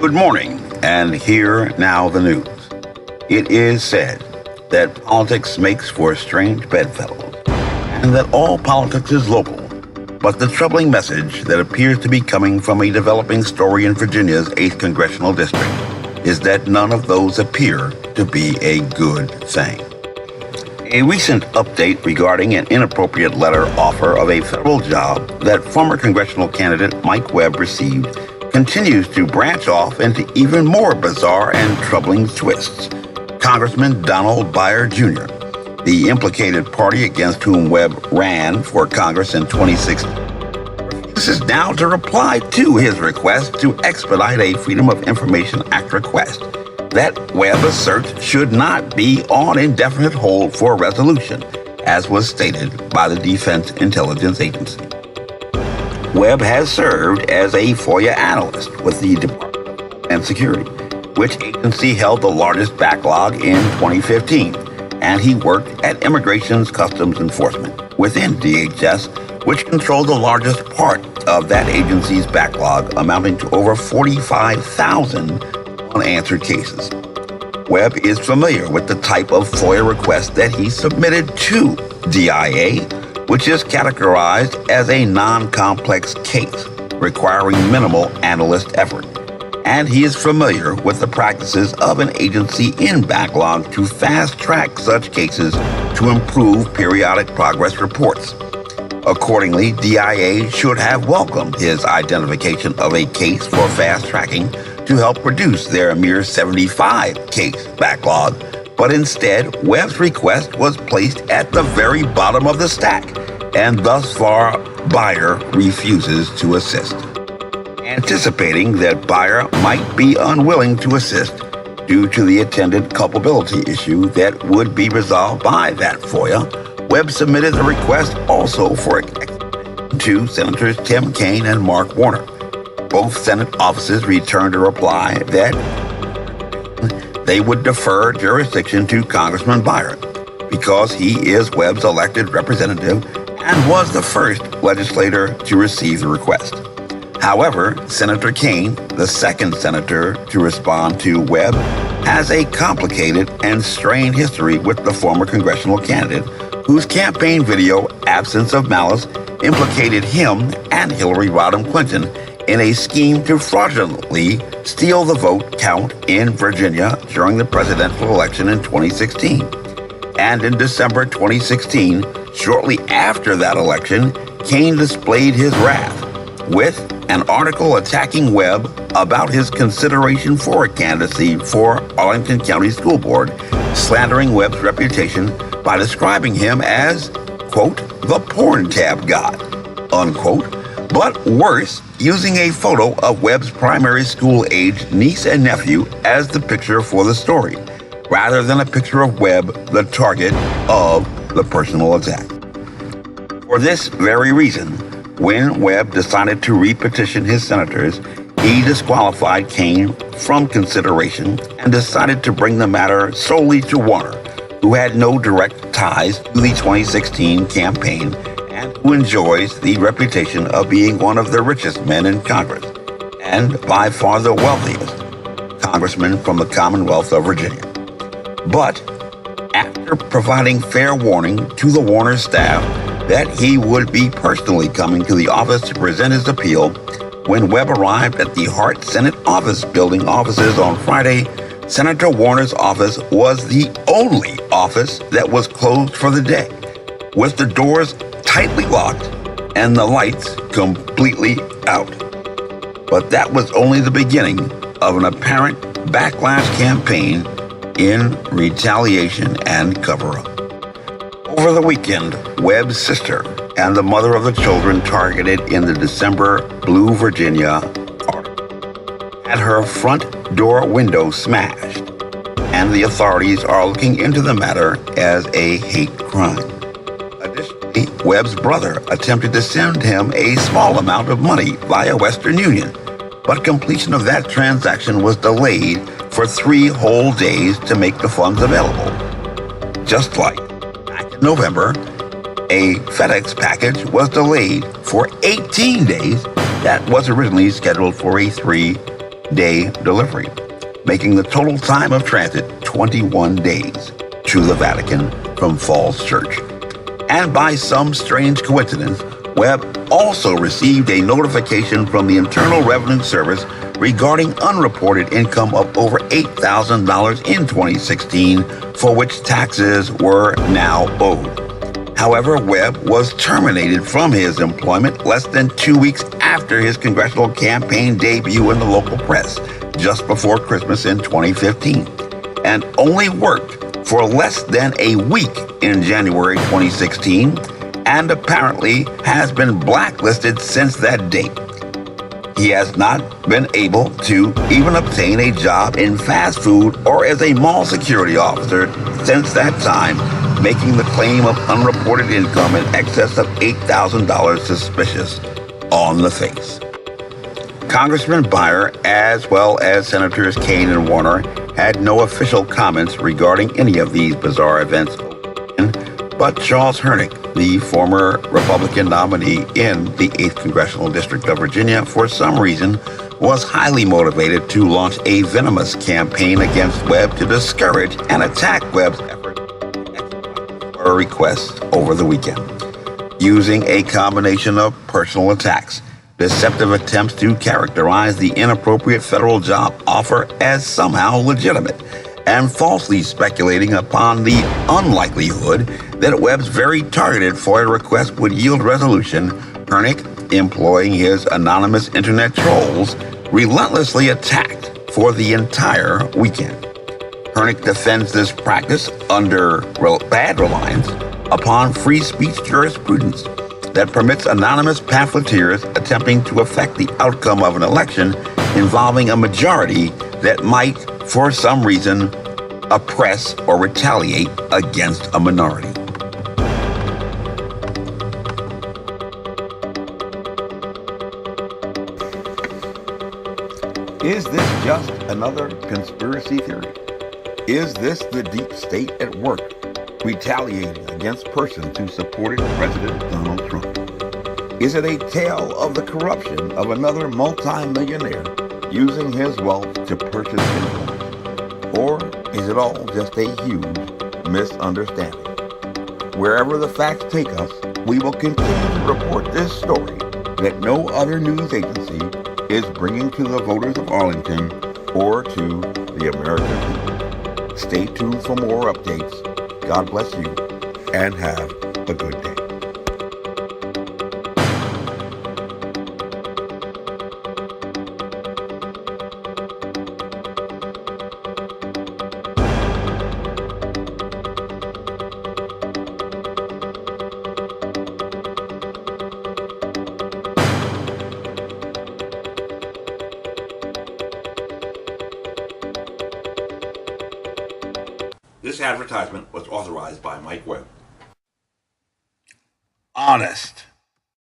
Good morning, and here now the news. It is said that politics makes for a strange bedfellow, and that all politics is local. But the troubling message that appears to be coming from a developing story in Virginia's 8th Congressional District is that none of those appear to be a good thing. A recent update regarding an inappropriate letter offer of a federal job that former congressional candidate Mike Webb received continues to branch off into even more bizarre and troubling twists. Congressman Donald Byer Jr., the implicated party against whom Webb ran for Congress in 2016, refuses now to reply to his request to expedite a Freedom of Information Act request that Webb asserts should not be on indefinite hold for resolution, as was stated by the Defense Intelligence Agency. Webb has served as a FOIA analyst with the Department of Homeland Security, which agency held the largest backlog in 2015, and he worked at Immigration's Customs Enforcement within DHS, which controlled the largest part of that agency's backlog, amounting to over 45,000 unanswered cases. Webb is familiar with the type of FOIA request that he submitted to DIA, which is categorized as a non-complex case requiring minimal analyst effort. And he is familiar with the practices of an agency in backlog to fast-track such cases to improve periodic progress reports. Accordingly, DIA should have welcomed his identification of a case for fast-tracking to help reduce their mere 75-case backlog, but instead, Webb's request was placed at the very bottom of the stack, and thus far, Byer refuses to assist. Anticipating that Byer might be unwilling to assist due to the attendant culpability issue that would be resolved by that FOIA, Webb submitted a request also for to Senators Tim Kaine and Mark Warner. Both Senate offices returned a reply that they would defer jurisdiction to Congressman Byer because he is Webb's elected representative and was the first legislator to receive the request. However, Senator Kaine, the second senator to respond to Webb, has a complicated and strained history with the former congressional candidate whose campaign video, Absence of Malice, implicated him and Hillary Rodham Clinton in a scheme to fraudulently steal the vote count in Virginia during the presidential election in 2016. And in December 2016, shortly after that election, Kaine displayed his wrath with an article attacking Webb about his consideration for a candidacy for Arlington County School Board, slandering Webb's reputation by describing him as, quote, the porn tab god, unquote, but worse, using a photo of Webb's primary school-aged niece and nephew as the picture for the story, rather than a picture of Webb, the target of the personal attack. For this very reason, when Webb decided to repetition his senators, He disqualified Kane from consideration and decided to bring the matter solely to Warner, who had no direct ties to the 2016 campaign and who enjoys the reputation of being one of the richest men in Congress, and by far the wealthiest congressman from the Commonwealth of Virginia. But after providing fair warning to the Warner staff that he would be personally coming to the office to present his appeal, when Webb arrived at the Hart Senate Office Building offices on Friday, Senator Warner's office was the only office that was closed for the day, with the doors tightly locked and the lights completely out. But that was only the beginning of an apparent backlash campaign in retaliation and cover-up. Over the weekend, Webb's sister and the mother of the children targeted in the December Blue Virginia article had her front door window smashed, and the authorities are looking into the matter as a hate crime. Additionally, Webb's brother attempted to send him a small amount of money via Western Union, but completion of that transaction was delayed for 3 whole days to make the funds available. Just like back in November, a FedEx package was delayed for 18 days that was originally scheduled for a 3-day delivery, making the total time of transit 21 days to the Vatican from Falls Church. And by some strange coincidence, Webb also received a notification from the Internal Revenue Service regarding unreported income of over $8,000 in 2016, for which taxes were now owed. However, Webb was terminated from his employment less than 2 weeks after his congressional campaign debut in the local press, just before Christmas in 2015, and only worked for less than a week in January 2016, and apparently has been blacklisted since that date. He has not been able to even obtain a job in fast food or as a mall security officer since that time, making the claim of unreported income in excess of $8,000 suspicious on the face. Congressman Beyer, as well as Senators Kane and Warner, had no official comments regarding any of these bizarre events, but Charles Hernick, the former Republican nominee in the 8th Congressional District of Virginia, for some reason, was highly motivated to launch a venomous campaign against Webb to discourage and attack Webb's efforts for requests over the weekend, using a combination of personal attacks, deceptive attempts to characterize the inappropriate federal job offer as somehow legitimate, and falsely speculating upon the unlikelihood that Webb's very targeted FOIA request would yield resolution. Hernick, employing his anonymous internet trolls, relentlessly attacked for the entire weekend. Hernick defends this practice under bad reliance upon free speech jurisprudence that permits anonymous pamphleteers attempting to affect the outcome of an election involving a majority that might, for some reason, oppress or retaliate against a minority. Is this just another conspiracy theory? Is this the deep state at work, retaliating against persons who supported President Donald Trump? Is it a tale of the corruption of another multi-millionaire using his wealth to purchase influence? Or is it all just a huge misunderstanding? Wherever the facts take us, we will continue to report this story that no other news agency is bringing to the voters of Arlington or to the American people. Stay tuned for more updates. God bless you and have a good day. This advertisement was authorized by Mike Webb. Honest.